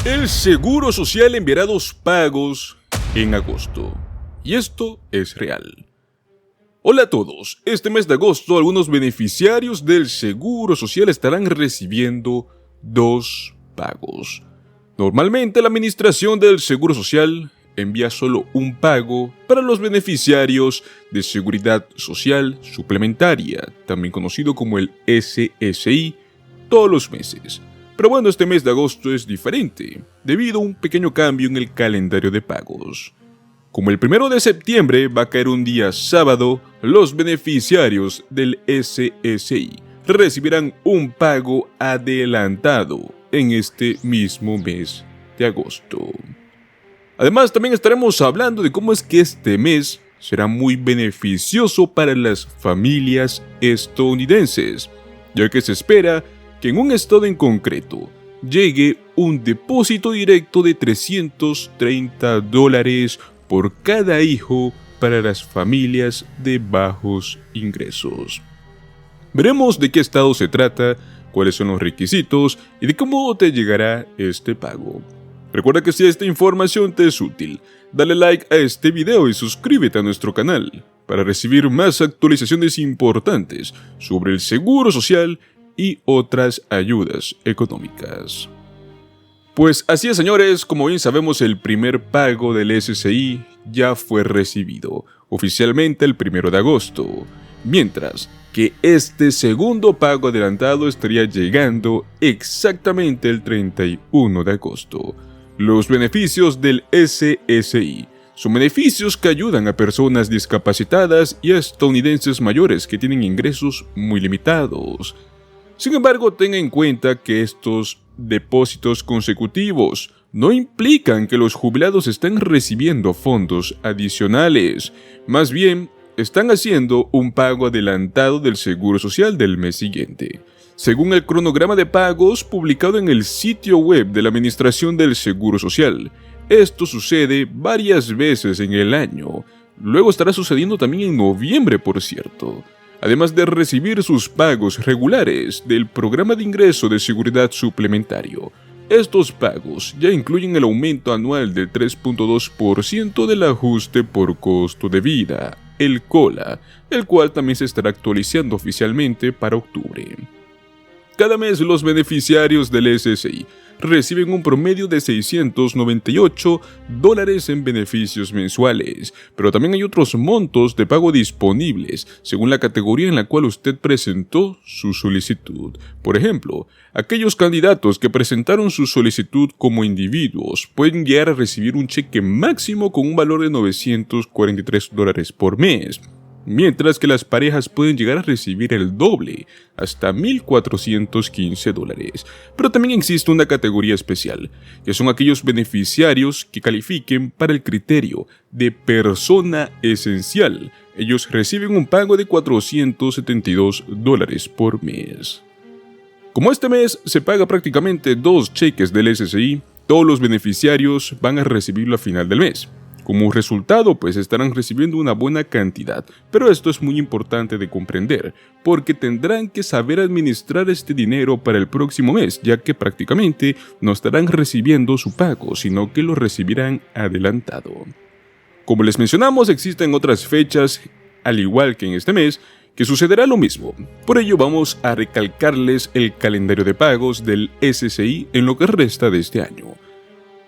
El Seguro Social enviará 2 pagos en agosto. Y esto es real. Hola a todos. Este mes de agosto algunos beneficiarios del Seguro Social estarán recibiendo 2 pagos. Normalmente la administración del Seguro Social envía solo un pago para los beneficiarios de Seguridad Social Suplementaria, también conocido como el SSI, todos los meses. Pero bueno, este mes de agosto es diferente, debido a un pequeño cambio en el calendario de pagos. Como el 1 de septiembre va a caer un día sábado, los beneficiarios del SSI recibirán un pago adelantado en este mismo mes de agosto. Además, también estaremos hablando de cómo es que este mes será muy beneficioso para las familias estadounidenses, ya que se espera que en un estado en concreto llegue un depósito directo de $330 por cada hijo para las familias de bajos ingresos. Veremos de qué estado se trata, cuáles son los requisitos y de cómo te llegará este pago. Recuerda que si esta información te es útil, dale like a este video y suscríbete a nuestro canal para recibir más actualizaciones importantes sobre el Seguro Social y otras ayudas económicas. Pues así es, señores, como bien sabemos, el primer pago del SSI ya fue recibido oficialmente el 1 de agosto, mientras que este segundo pago adelantado estaría llegando exactamente el 31 de agosto. Los beneficios del SSI son beneficios que ayudan a personas discapacitadas y a estadounidenses mayores que tienen ingresos muy limitados. Sin embargo, tenga en cuenta que estos depósitos consecutivos no implican que los jubilados estén recibiendo fondos adicionales. Más bien, están haciendo un pago adelantado del Seguro Social del mes siguiente. Según el cronograma de pagos publicado en el sitio web de la Administración del Seguro Social, esto sucede varias veces en el año. Luego estará sucediendo también en noviembre, por cierto. Además de recibir sus pagos regulares del programa de ingreso de seguridad suplementario. Estos pagos ya incluyen el aumento anual del 3.2% del ajuste por costo de vida, el COLA, el cual también se estará actualizando oficialmente para octubre. Cada mes los beneficiarios del SSI reciben un promedio de $698 en beneficios mensuales, pero también hay otros montos de pago disponibles según la categoría en la cual usted presentó su solicitud. Por ejemplo, aquellos candidatos que presentaron su solicitud como individuos pueden llegar a recibir un cheque máximo con un valor de $943 por mes, mientras que las parejas pueden llegar a recibir el doble, hasta $1,415. Pero también existe una categoría especial, que son aquellos beneficiarios que califiquen para el criterio de persona esencial. Ellos reciben un pago de $472 por mes. Como este mes se paga prácticamente 2 cheques del SSI, todos los beneficiarios van a recibirlo a final del mes. Como resultado, pues estarán recibiendo una buena cantidad, pero esto es muy importante de comprender, porque tendrán que saber administrar este dinero para el próximo mes, ya que prácticamente no estarán recibiendo su pago, sino que lo recibirán adelantado. Como les mencionamos, existen otras fechas, al igual que en este mes, que sucederá lo mismo. Por ello vamos a recalcarles el calendario de pagos del SSI en lo que resta de este año.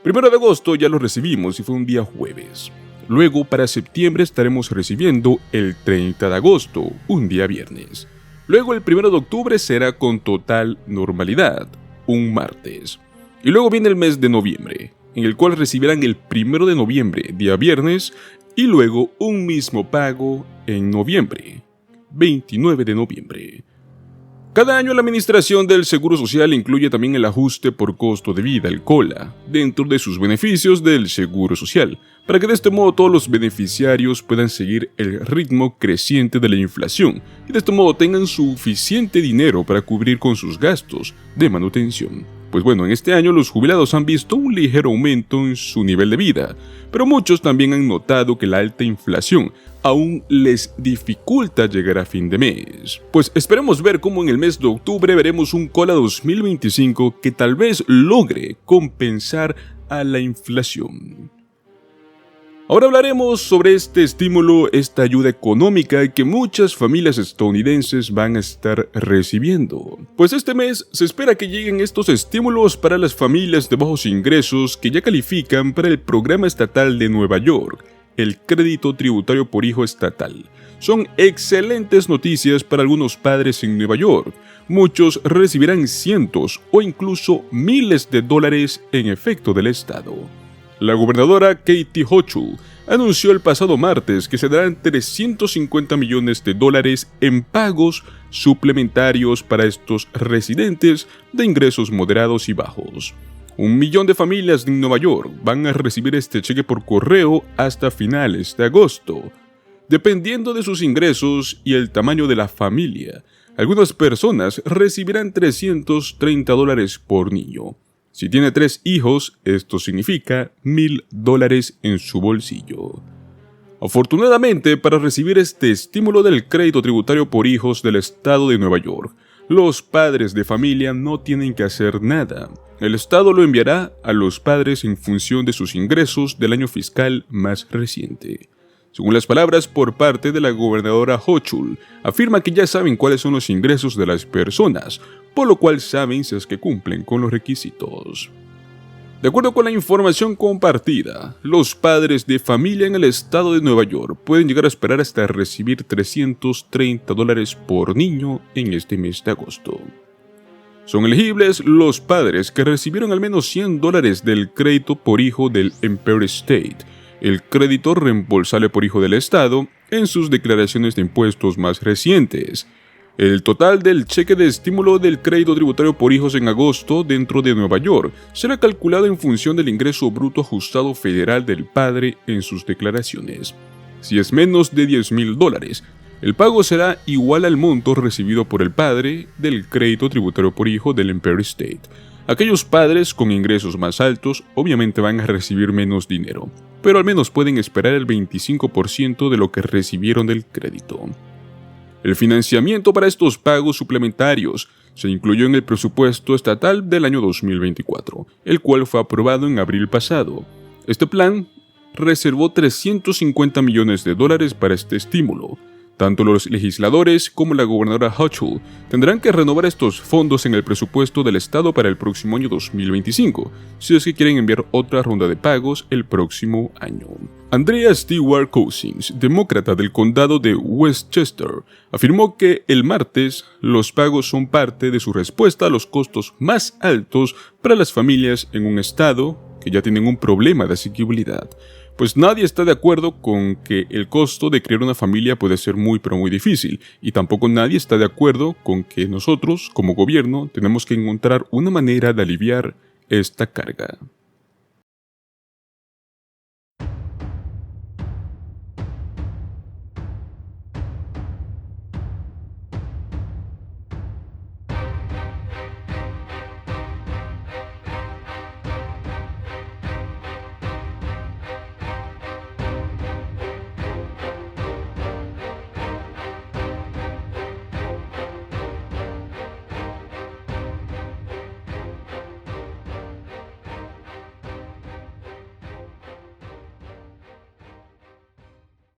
1 de agosto ya lo recibimos y fue un día jueves. Luego para septiembre estaremos recibiendo el 30 de agosto, un día viernes. Luego el 1 de octubre será con total normalidad, un martes. Y luego viene el mes de noviembre, en el cual recibirán el 1 de noviembre, día viernes, y luego un mismo pago en noviembre, 29 de noviembre. Cada año la Administración del Seguro Social incluye también el ajuste por costo de vida, el COLA, dentro de sus beneficios del Seguro Social, para que de este modo todos los beneficiarios puedan seguir el ritmo creciente de la inflación y de este modo tengan suficiente dinero para cubrir con sus gastos de manutención. Pues bueno, en este año los jubilados han visto un ligero aumento en su nivel de vida, pero muchos también han notado que la alta inflación aún les dificulta llegar a fin de mes. Pues esperemos ver cómo en el mes de octubre veremos un COLA 2025 que tal vez logre compensar a la inflación. Ahora hablaremos sobre este estímulo, esta ayuda económica que muchas familias estadounidenses van a estar recibiendo. Pues este mes se espera que lleguen estos estímulos para las familias de bajos ingresos que ya califican para el programa estatal de Nueva York, el crédito tributario por hijo estatal. Son excelentes noticias para algunos padres en Nueva York. Muchos recibirán cientos o incluso miles de dólares en efecto del estado. La gobernadora Katie Hochul anunció el pasado martes que se darán $350 millones en pagos suplementarios para estos residentes de ingresos moderados y bajos. 1 millón de familias en Nueva York van a recibir este cheque por correo hasta finales de agosto. Dependiendo de sus ingresos y el tamaño de la familia, algunas personas recibirán $330 por niño. Si tiene 3 hijos, esto significa $1,000 en su bolsillo. Afortunadamente, para recibir este estímulo del crédito tributario por hijos del estado de Nueva York, los padres de familia no tienen que hacer nada. El estado lo enviará a los padres en función de sus ingresos del año fiscal más reciente. Según las palabras por parte de la gobernadora Hochul, afirma que ya saben cuáles son los ingresos de las personas, por lo cual saben si es que cumplen con los requisitos. De acuerdo con la información compartida, los padres de familia en el estado de Nueva York pueden llegar a esperar hasta recibir $330 por niño en este mes de agosto. Son elegibles los padres que recibieron al menos $100 del crédito por hijo del Empire State, el crédito reembolsable por hijo del estado, en sus declaraciones de impuestos más recientes. El total del cheque de estímulo del crédito tributario por hijos en agosto dentro de Nueva York será calculado en función del ingreso bruto ajustado federal del padre en sus declaraciones. Si es menos de $10,000, el pago será igual al monto recibido por el padre del crédito tributario por hijo del Empire State. Aquellos padres con ingresos más altos obviamente van a recibir menos dinero, pero al menos pueden esperar el 25% de lo que recibieron del crédito. El financiamiento para estos pagos suplementarios se incluyó en el presupuesto estatal del año 2024, el cual fue aprobado en abril pasado. Este plan reservó $350 millones para este estímulo. Tanto los legisladores como la gobernadora Hochul tendrán que renovar estos fondos en el presupuesto del estado para el próximo año 2025, si es que quieren enviar otra ronda de pagos el próximo año. Andrea Stewart Cousins, demócrata del condado de Westchester, afirmó que el martes los pagos son parte de su respuesta a los costos más altos para las familias en un estado que ya tienen un problema de asequibilidad. Pues nadie está de acuerdo con que el costo de criar una familia puede ser muy difícil, y tampoco nadie está de acuerdo con que nosotros, como gobierno, tenemos que encontrar una manera de aliviar esta carga.